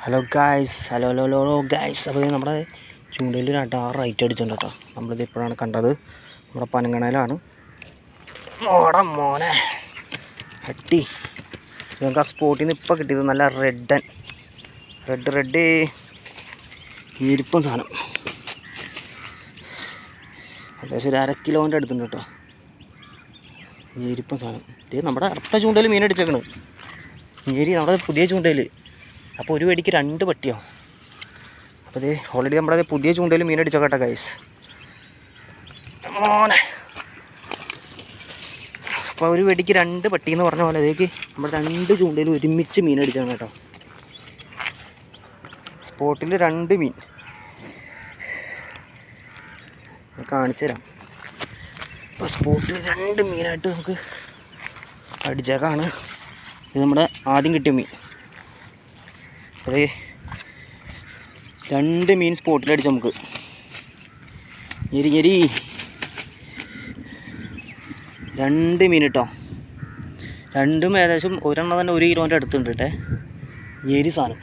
Hello guys, hello guys. അപ്പോൾ നമ്മുടെ ചൂണ്ടയിൽ ഒരു റൈറ്റ് അടിച്ചിട്ടുണ്ട് കേട്ടോ. നമ്മളിത് ഇപ്പോഴാണ് കണ്ടത്. നമ്മുടെ പനങ്ങണയിലാണ്. മോനെ അട്ടി നമുക്ക് ആ സ്പോട്ടിൽ നിന്ന് ഇപ്പോൾ കിട്ടിയത് നല്ല റെഡ് ഈരിപ്പം സാധനം. അത്യാവശ്യം ഒരു 1/2 കിലോൻ്റെ അടുത്തുണ്ട് കേട്ടോ ഈരിപ്പം സാധനം. ഇത് നമ്മുടെ അടുത്ത ചൂണ്ടയിൽ മീനടിച്ചേക്കണ്. നമ്മുടെ പുതിയ ചൂണ്ടയിൽ. അപ്പോൾ ഒരു വെടിക്ക് 2 പട്ടിയോ. അപ്പോൾ ഇത് ഓൾറെഡി നമ്മുടെ പുതിയ ചൂണ്ടയിൽ മീനടിച്ചോട്ടെ ഗൈസ്. മോനെ അപ്പോൾ ഒരു വെടിക്ക് 2 പട്ടി എന്ന് പറഞ്ഞ പോലെ അതേക്ക് നമ്മുടെ 2 ചൂണ്ടയിൽ ഒരുമിച്ച് മീനടിച്ചാണ് കേട്ടോ. സ്പോട്ടിൽ 2 മീൻ കാണിച്ചു തരാം. അപ്പോൾ സ്പോട്ടിൽ 2 മീനായിട്ട് നമുക്ക് അടിച്ചേക്കാണ്. ഇത് നമ്മുടെ ആദ്യം കിട്ടിയ മീൻ. അത് 2 മീൻ സ്പോട്ടിലടിച്ച് നമുക്ക് ഞെരി 2 മീൻ കേട്ടോ. 2ഉം ഏകദേശം ഒരെണ്ണം തന്നെ 1 കിലോൻ്റെ അടുത്തുണ്ട് കേട്ടെ. ഞെരി സാധനം.